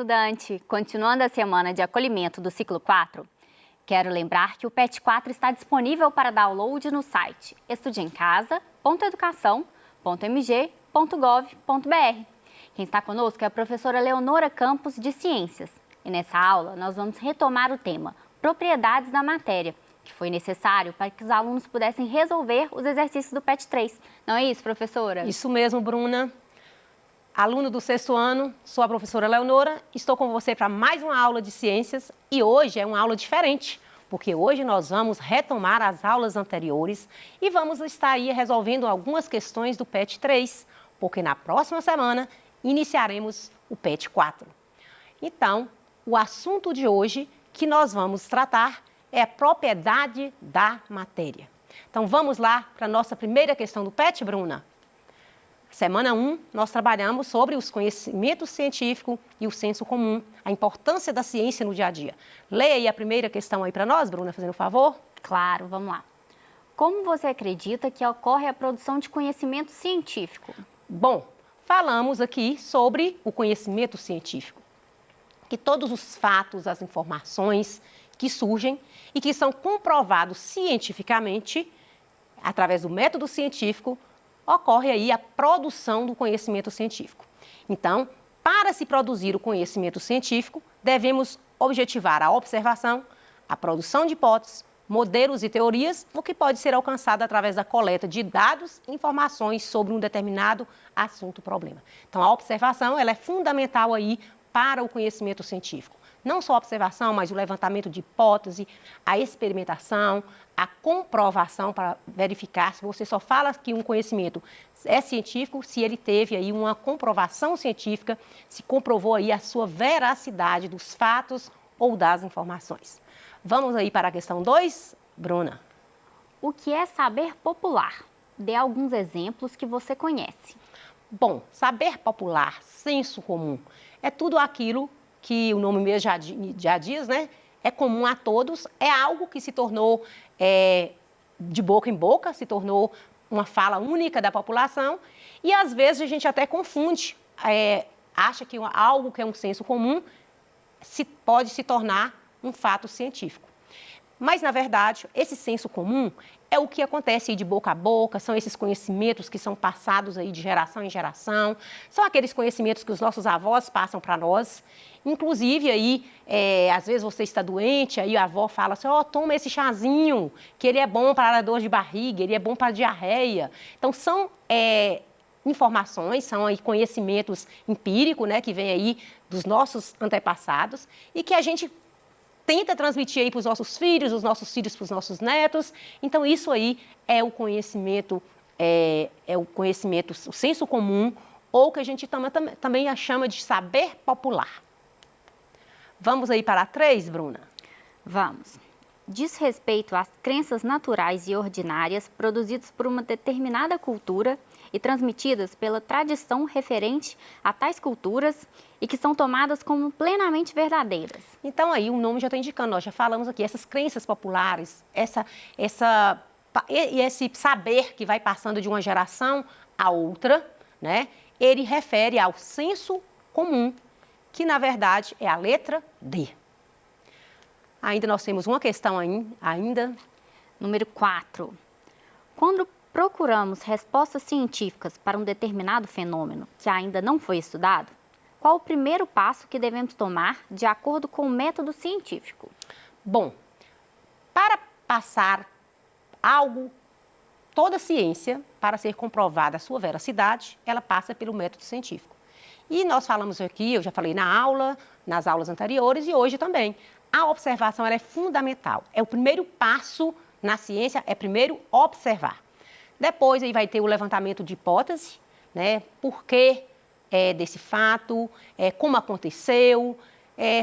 estudante! Continuando a semana de acolhimento do ciclo 4, quero lembrar que o PET 4 está disponível para download no site estudeemcasa.educação.mg.gov.br. Quem está conosco é a professora Leonora Campos, de Ciências. E nessa aula nós vamos retomar o tema Propriedades da Matéria, que foi necessário para que os alunos pudessem resolver os exercícios do PET 3. Não é isso, professora? Isso mesmo, Bruna. Aluno do 6º ano, sou a professora Leonora, estou com você para mais uma aula de ciências e hoje é uma aula diferente, porque hoje nós vamos retomar as aulas anteriores e vamos estar aí resolvendo algumas questões do PET 3, porque na próxima semana iniciaremos o PET 4. Então, o assunto de hoje que nós vamos tratar é a propriedade da matéria. Então, vamos lá para a nossa primeira questão do PET, Bruna? Semana 1, nós trabalhamos sobre os conhecimentos científicos e o senso comum, a importância da ciência no dia a dia. Leia aí a primeira questão aí para nós, Bruna, fazendo um favor. Claro, vamos lá. Como você acredita que ocorre a produção de conhecimento científico? Bom, falamos aqui sobre o conhecimento científico, que todos os fatos, as informações que surgem e que são comprovados cientificamente, através do método científico, ocorre aí a produção do conhecimento científico. Então, para se produzir o conhecimento científico, devemos objetivar a observação, a produção de hipóteses, modelos e teorias, o que pode ser alcançado através da coleta de dados e informações sobre um determinado assunto, problema. Então, a observação ela é fundamental aí para o conhecimento científico. Não só a observação, mas o levantamento de hipótese, a experimentação, a comprovação para verificar se você só fala que um conhecimento é científico, se ele teve aí uma comprovação científica, se comprovou aí a sua veracidade dos fatos ou das informações. Vamos aí para a questão 2, Bruna. O que é saber popular? Dê alguns exemplos que você conhece. Bom, saber popular, senso comum, é tudo aquilo que o nome mesmo já diz, né? É comum a todos, é algo que se tornou de boca em boca, se tornou uma fala única da população e às vezes a gente até confunde, acha que algo que é um senso comum pode se tornar um fato científico. Mas, na verdade, esse senso comum é o que acontece aí de boca a boca, são esses conhecimentos que são passados aí de geração em geração, são aqueles conhecimentos que os nossos avós passam para nós. Inclusive, aí, às vezes você está doente, aí a avó fala assim, toma esse chazinho, que ele é bom para a dor de barriga, ele é bom para a diarreia. Então, são informações, são aí conhecimentos empíricos, né, que vêm aí dos nossos antepassados e que a gente tenta transmitir aí para os nossos filhos para os nossos netos. Então, isso aí é o conhecimento, o senso comum, ou que a gente também chama de saber popular. Vamos aí para a 3, Bruna? Vamos. Diz respeito às crenças naturais e ordinárias produzidas por uma determinada cultura e transmitidas pela tradição referente a tais culturas e que são tomadas como plenamente verdadeiras. Então aí o nome já está indicando, nós já falamos aqui, essas crenças populares, esse saber que vai passando de uma geração a outra, né? Ele refere ao senso comum, que na verdade é a letra D. Ainda nós temos uma questão ainda. Número 4. Quando procuramos respostas científicas para um determinado fenômeno que ainda não foi estudado, qual o primeiro passo que devemos tomar de acordo com o método científico? Bom, para passar toda ciência, para ser comprovada a sua veracidade, ela passa pelo método científico. E nós falamos aqui, eu já falei nas aulas anteriores e hoje também. A observação ela é fundamental. É o primeiro passo na ciência, é primeiro observar. Depois aí vai ter o levantamento de hipótese, né? Por que desse fato, como aconteceu.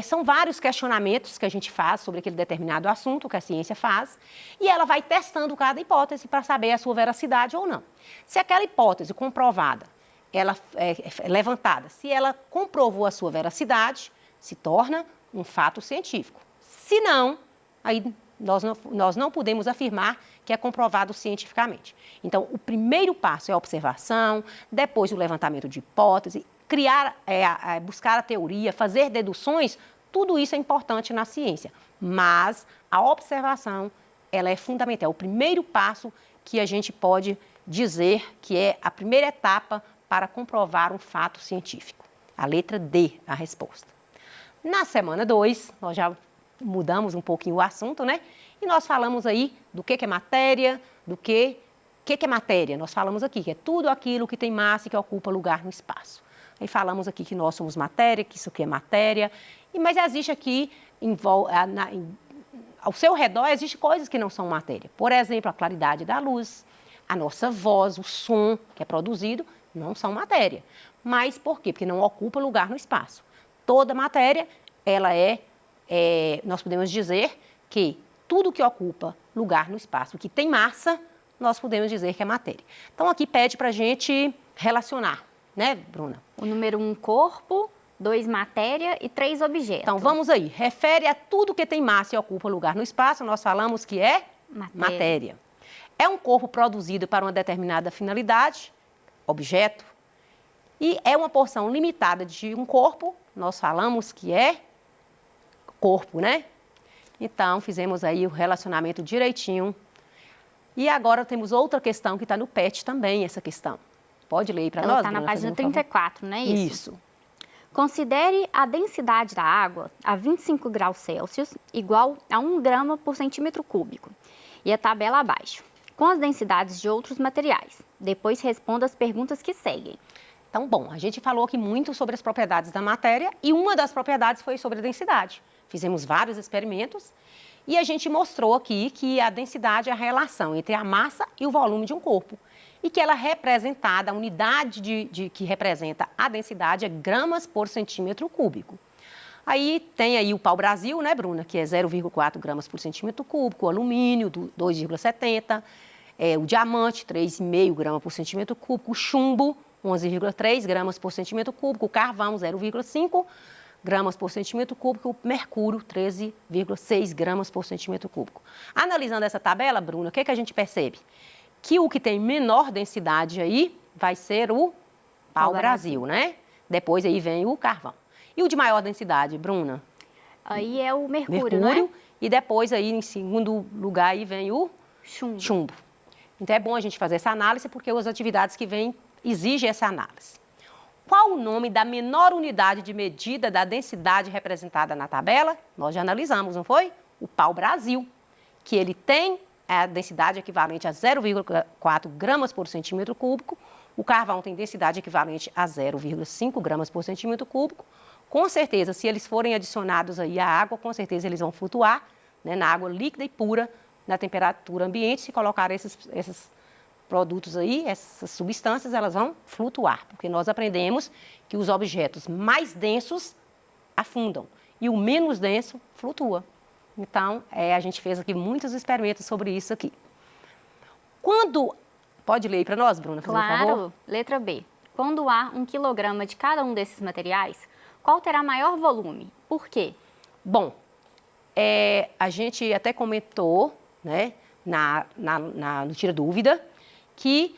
São vários questionamentos que a gente faz sobre aquele determinado assunto que a ciência faz e ela vai testando cada hipótese para saber a sua veracidade ou não. Se aquela hipótese comprovada, ela é levantada, se ela comprovou a sua veracidade, se torna um fato científico. Se não, aí nós não podemos afirmar que é comprovado cientificamente. Então, o primeiro passo é a observação, depois o levantamento de hipótese, buscar a teoria, fazer deduções, tudo isso é importante na ciência. Mas a observação, ela é fundamental. É o primeiro passo que a gente pode dizer que é a primeira etapa para comprovar um fato científico. A letra D, a resposta. Na semana 2, nós já mudamos um pouquinho o assunto, né? E nós falamos aí do que é matéria, do que é matéria. Nós falamos aqui que é tudo aquilo que tem massa e que ocupa lugar no espaço. Aí falamos aqui que nós somos matéria, que isso aqui é matéria. Mas existe aqui, ao seu redor, existem coisas que não são matéria. Por exemplo, a claridade da luz, a nossa voz, o som que é produzido, não são matéria. Mas por quê? Porque não ocupa lugar no espaço. Toda matéria, ela nós podemos dizer que tudo que ocupa lugar no espaço, que tem massa, nós podemos dizer que é matéria. Então, aqui pede para a gente relacionar, né, Bruna? O número 1, corpo, 2, matéria e 3, objeto. Então, vamos aí. Refere a tudo que tem massa e ocupa lugar no espaço, nós falamos que é matéria. É um corpo produzido para uma determinada finalidade, objeto, e é uma porção limitada de um corpo, nós falamos que é corpo, né? Então, fizemos aí o relacionamento direitinho. E agora temos outra questão que está no PET também, essa questão. Pode ler para nós, Ela está na página 34, não é isso? Isso. Considere a densidade da água a 25 graus Celsius igual a 1 grama por centímetro cúbico. E a tabela abaixo, com as densidades de outros materiais. Depois responda as perguntas que seguem. Então, bom, a gente falou aqui muito sobre as propriedades da matéria e uma das propriedades foi sobre a densidade. Fizemos vários experimentos e a gente mostrou aqui que a densidade é a relação entre a massa e o volume de um corpo. E que ela é representada, a unidade que representa a densidade é gramas por centímetro cúbico. Aí tem aí o pau-brasil, né, Bruna, que é 0,4 gramas por centímetro cúbico, o alumínio, 2,70, o diamante, 3,5 gramas por centímetro cúbico, o chumbo, 11,3 gramas por centímetro cúbico, o carvão, 0,5 gramas por centímetro cúbico, o mercúrio, 13,6 gramas por centímetro cúbico. Analisando essa tabela, Bruna, o que a gente percebe? Que o que tem menor densidade aí vai ser o pau-brasil, né? Depois aí vem o carvão. E o de maior densidade, Bruna? Aí é o mercúrio, não é? E depois aí, em segundo lugar, aí vem o chumbo. Então é bom a gente fazer essa análise, porque as atividades que vêm exigem essa análise. Qual o nome da menor unidade de medida da densidade representada na tabela? Nós já analisamos, não foi? O pau-brasil, que ele tem a densidade equivalente a 0,4 gramas por centímetro cúbico. O carvão tem densidade equivalente a 0,5 gramas por centímetro cúbico. Com certeza, se eles forem adicionados aí à água, com certeza eles vão flutuar, né, na água líquida e pura, na temperatura ambiente. Se colocar esses produtos aí, essas substâncias, elas vão flutuar. Porque nós aprendemos que os objetos mais densos afundam e o menos denso flutua. Então, a gente fez aqui muitos experimentos sobre isso aqui. Pode ler para nós, Bruna, por favor? Claro. Letra B. Quando há 1 quilograma de cada um desses materiais, qual terá maior volume? Por quê? Bom, a gente até comentou, né, no Tira Dúvida, que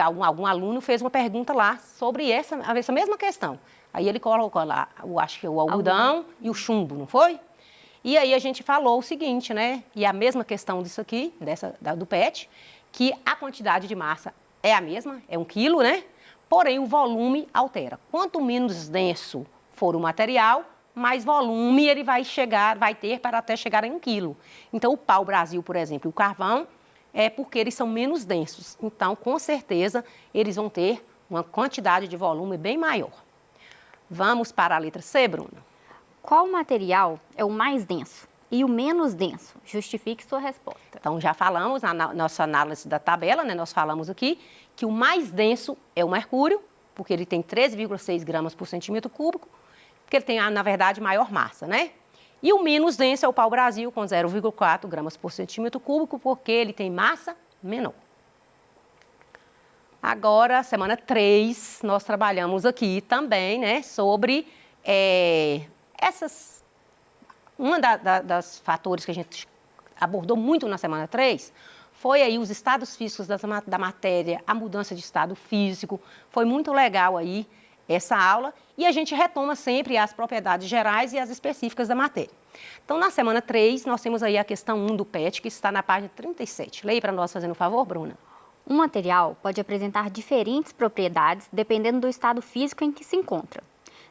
algum aluno fez uma pergunta lá sobre essa mesma questão. Aí ele colocou lá, acho que o algodão e o chumbo, não foi? E aí a gente falou o seguinte, né? E a mesma questão disso aqui, do PET, que a quantidade de massa é a mesma, é 1 quilo, né? Porém, o volume altera. Quanto menos denso for o material, mais volume ele vai ter para até chegar em 1 quilo. Então, o pau-brasil, por exemplo, e o carvão, é porque eles são menos densos. Então, com certeza, eles vão ter uma quantidade de volume bem maior. Vamos para a letra C, Bruna. Qual material é o mais denso e o menos denso? Justifique sua resposta. Então, já falamos na nossa análise da tabela, né? Nós falamos aqui que o mais denso é o mercúrio, porque ele tem 13,6 gramas por centímetro cúbico, porque ele tem, na verdade, maior massa, né? E o menos denso é o pau-brasil, com 0,4 gramas por centímetro cúbico, porque ele tem massa menor. Agora, semana 3, nós trabalhamos aqui também, né, sobre uma das fatores que a gente abordou muito na semana 3 foi aí os estados físicos da matéria, a mudança de estado físico. Foi muito legal aí essa aula e a gente retoma sempre as propriedades gerais e as específicas da matéria. Então, na semana 3, nós temos aí a questão 1 do PET, que está na página 37. Leia para nós, fazendo um favor, Bruna. Um material pode apresentar diferentes propriedades dependendo do estado físico em que se encontra.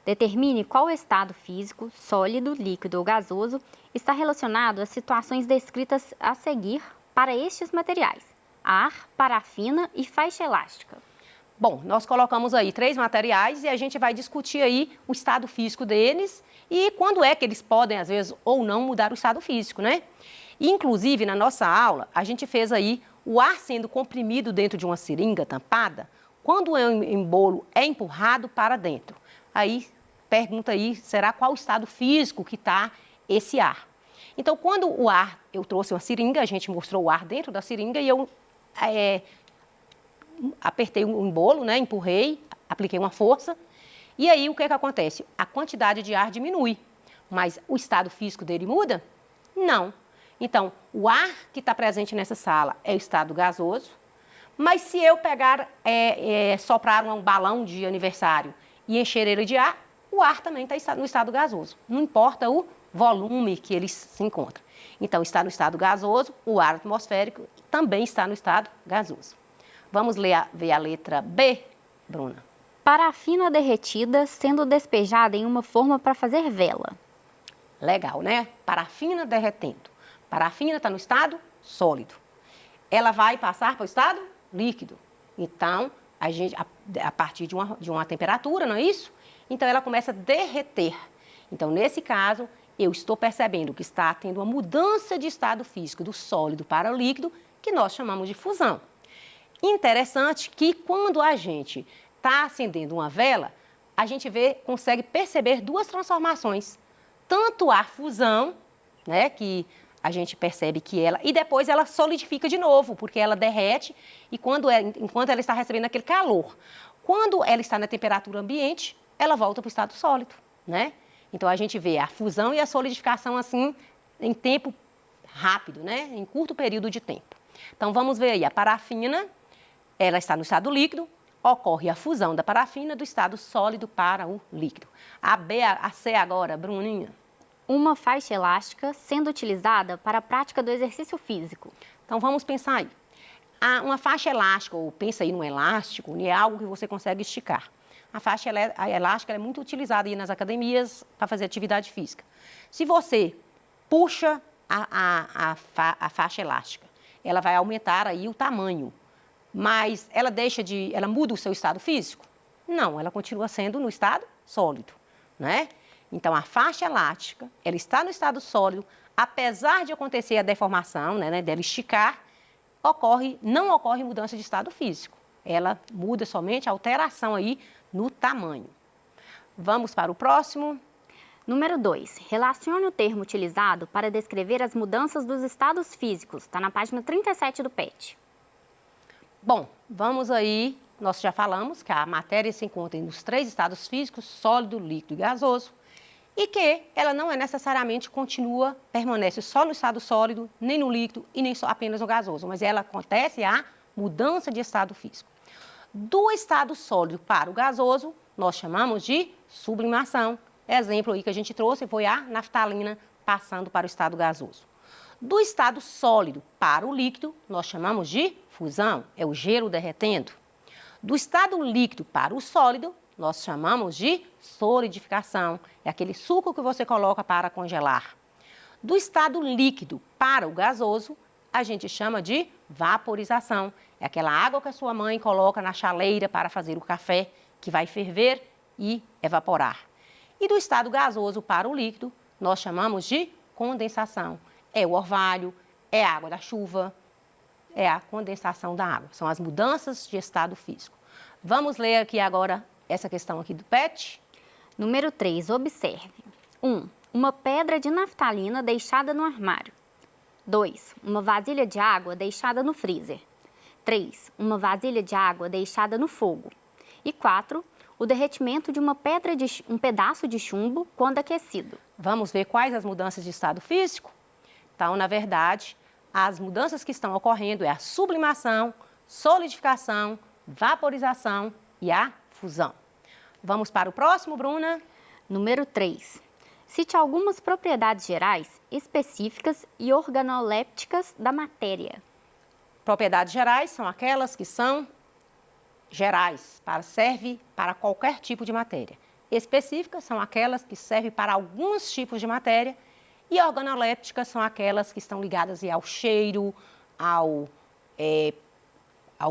Determine qual estado físico, sólido, líquido ou gasoso, está relacionado às situações descritas a seguir para estes materiais: ar, parafina e faixa elástica. Bom, nós colocamos aí 3 materiais e a gente vai discutir aí o estado físico deles e quando é que eles podem, às vezes, ou não mudar o estado físico, né? E, inclusive, na nossa aula, a gente fez aí o ar sendo comprimido dentro de uma seringa tampada, quando o embolo é empurrado para dentro. Aí, pergunta aí, será qual o estado físico que está esse ar? Então, quando o ar, eu trouxe uma seringa, a gente mostrou o ar dentro da seringa e eu apertei o embolo, né, empurrei, apliquei uma força, e aí o que acontece? A quantidade de ar diminui, mas o estado físico dele muda? Não. Então, o ar que está presente nessa sala é o estado gasoso, mas se eu pegar, soprar um balão de aniversário e encher ele de ar, o ar também está no estado gasoso, não importa o volume que ele se encontra. Então, está no estado gasoso, o ar atmosférico também está no estado gasoso. Vamos ver a letra B, Bruna. Parafina derretida sendo despejada em uma forma para fazer vela. Legal, né? Parafina derretendo. Parafina está no estado sólido. Ela vai passar para o estado líquido. Então, a partir de uma temperatura, não é isso? Então, ela começa a derreter. Então, nesse caso, eu estou percebendo que está tendo uma mudança de estado físico do sólido para o líquido, que nós chamamos de fusão. Interessante que quando a gente está acendendo uma vela, a gente consegue perceber 2 transformações. Tanto a fusão, né, que a gente percebe que e depois ela solidifica de novo, porque ela derrete e enquanto ela está recebendo aquele calor. Quando ela está na temperatura ambiente, ela volta para o estado sólido, né? Então a gente vê a fusão e a solidificação assim em tempo rápido, né? Em curto período de tempo. Então vamos ver aí a parafina. Ela está no estado líquido, ocorre a fusão da parafina do estado sólido para o líquido. A C agora, Bruninha. Uma faixa elástica sendo utilizada para a prática do exercício físico. Então vamos pensar aí. Uma faixa elástica, ou pensa aí num elástico, é algo que você consegue esticar. A faixa elástica é muito utilizada aí nas academias para fazer atividade física. Se você puxa a faixa elástica, ela vai aumentar aí o tamanho. Mas ela muda o seu estado físico? Não, ela continua sendo no estado sólido, né? Então, a faixa elástica, ela está no estado sólido, apesar de acontecer a deformação, né, dela esticar, não ocorre mudança de estado físico. Ela muda somente a alteração aí no tamanho. Vamos para o próximo. Número 2. Relacione o termo utilizado para descrever as mudanças dos estados físicos. Está na página 37 do PET. Bom, vamos aí, nós já falamos que a matéria se encontra nos 3 estados físicos, sólido, líquido e gasoso, e que ela não necessariamente permanece só no estado sólido, nem no líquido e nem só apenas no gasoso, mas ela acontece a mudança de estado físico. Do estado sólido para o gasoso, nós chamamos de sublimação. Exemplo aí que a gente trouxe foi a naftalina passando para o estado gasoso. Do estado sólido para o líquido, nós chamamos de fusão, é o gelo derretendo. Do estado líquido para o sólido, nós chamamos de solidificação, é aquele suco que você coloca para congelar. Do estado líquido para o gasoso, a gente chama de vaporização, é aquela água que a sua mãe coloca na chaleira para fazer o café, que vai ferver e evaporar. E do estado gasoso para o líquido, nós chamamos de condensação. É o orvalho, é a água da chuva, é a condensação da água. São as mudanças de estado físico. Vamos ler aqui agora essa questão aqui do PET. Número 3. Observe. 1. Uma pedra de naftalina deixada no armário. 2. Uma vasilha de água deixada no freezer. 3. Uma vasilha de água deixada no fogo. E 4. O derretimento de um pedaço de chumbo quando aquecido. Vamos ver quais as mudanças de estado físico? Então, na verdade, as mudanças que estão ocorrendo é a sublimação, solidificação, vaporização e a fusão. Vamos para o próximo, Bruna. Número 3. Cite algumas propriedades gerais, específicas e organolépticas da matéria. Propriedades gerais são aquelas que são gerais, serve para qualquer tipo de matéria. Específicas são aquelas que servem para alguns tipos de matéria. E organolépticas são aquelas que estão ligadas ao cheiro, ao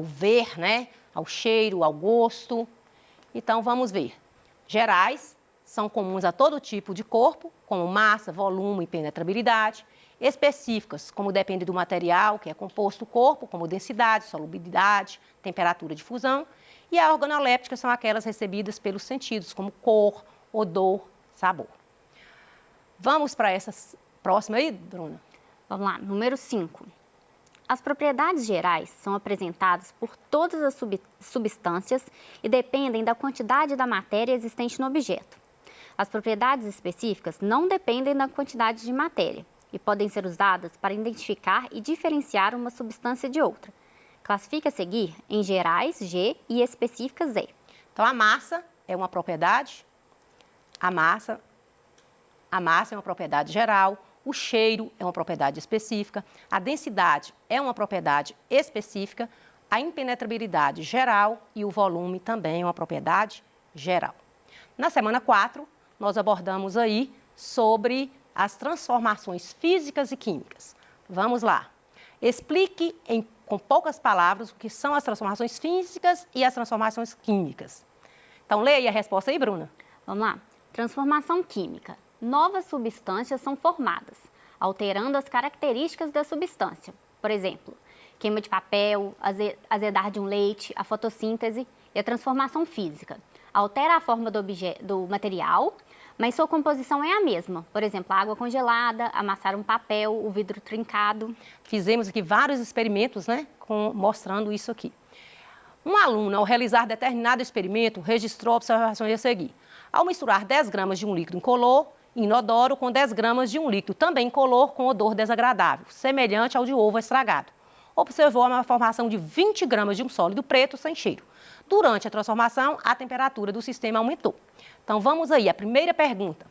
ver, né? Ao cheiro, ao gosto. Então, vamos ver. Gerais são comuns a todo tipo de corpo, como massa, volume e penetrabilidade. Específicas, como depende do material que é composto o corpo, como densidade, solubilidade, temperatura de fusão. E as organolépticas são aquelas recebidas pelos sentidos, como cor, odor, sabor. Vamos para essa próxima aí, Bruna? Vamos lá, número 5. As propriedades gerais são apresentadas por todas as substâncias e dependem da quantidade da matéria existente no objeto. As propriedades específicas não dependem da quantidade de matéria e podem ser usadas para identificar e diferenciar uma substância de outra. Classifica a seguir em gerais, G, e específicas, E. Então, a massa é uma propriedade, a massa é uma propriedade geral, o cheiro é uma propriedade específica, a densidade é uma propriedade específica, a impenetrabilidade geral e o volume também é uma propriedade geral. Na semana 4, nós abordamos aí sobre as transformações físicas e químicas. Vamos lá. Explique com poucas palavras o que são as transformações físicas e as transformações químicas. Então, leia a resposta aí, Bruna. Vamos lá. Transformação química. Novas substâncias são formadas, alterando as características da substância. Por exemplo, queima de papel, azedar de um leite, a fotossíntese e a transformação física. Altera a forma do material, mas sua composição é a mesma. Por exemplo, a água congelada, amassar um papel, o vidro trincado. Fizemos aqui vários experimentos, né, mostrando isso aqui. Um aluno, ao realizar determinado experimento, registrou observações a seguir. Ao misturar 10 gramas de um líquido incolor, inodoro, com 10 gramas de um líquido também incolor, com odor desagradável, semelhante ao de ovo estragado, observou a formação de 20 gramas de um sólido preto sem cheiro. Durante a transformação, a temperatura do sistema aumentou. Então, vamos aí, a primeira pergunta.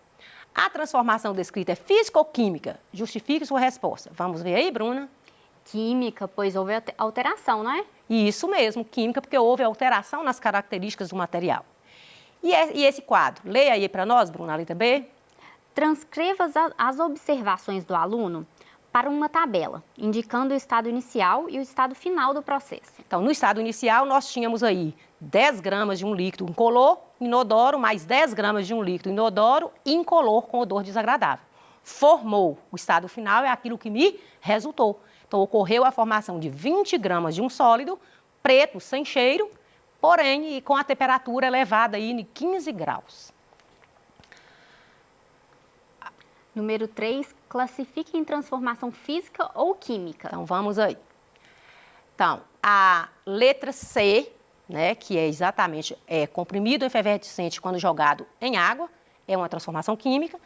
A transformação descrita é física ou química? Justifique sua resposta. Vamos ver aí, Bruna? Química, pois houve alteração, não é? Isso mesmo, química, porque houve alteração nas características do material. E esse quadro? Leia aí para nós, Bruna, a letra B. Transcreva as observações do aluno para uma tabela, indicando o estado inicial e o estado final do processo. Então, no estado inicial, nós tínhamos aí 10 gramas de um líquido incolor, inodoro, mais 10 gramas de um líquido inodoro, incolor, com odor desagradável. Formou. O estado final é aquilo que me resultou. Então, ocorreu a formação de 20 gramas de um sólido, preto, sem cheiro, porém, com a temperatura elevada aí em 15 graus. Número 3, classifique em transformação física ou química. Então, vamos aí. Então, a letra C, né, que é exatamente comprimido efervescente quando jogado em água, é uma transformação química.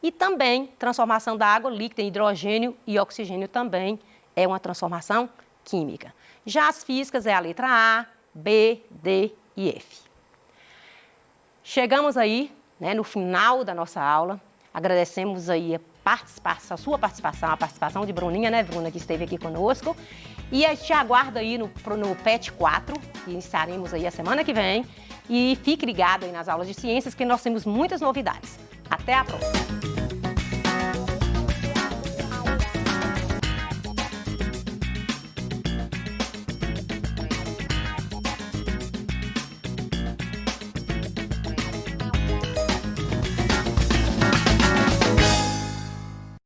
E também, transformação da água líquida em hidrogênio e oxigênio também é uma transformação química. Já as físicas é a letra A, B, D e F. Chegamos aí, né, no final da nossa aula. Agradecemos aí a sua participação, a participação de Bruninha, né, Bruna, que esteve aqui conosco. E a gente te aguarda aí no PET 4, que estaremos aí a semana que vem. E fique ligado aí nas aulas de ciências, que nós temos muitas novidades. Até a próxima!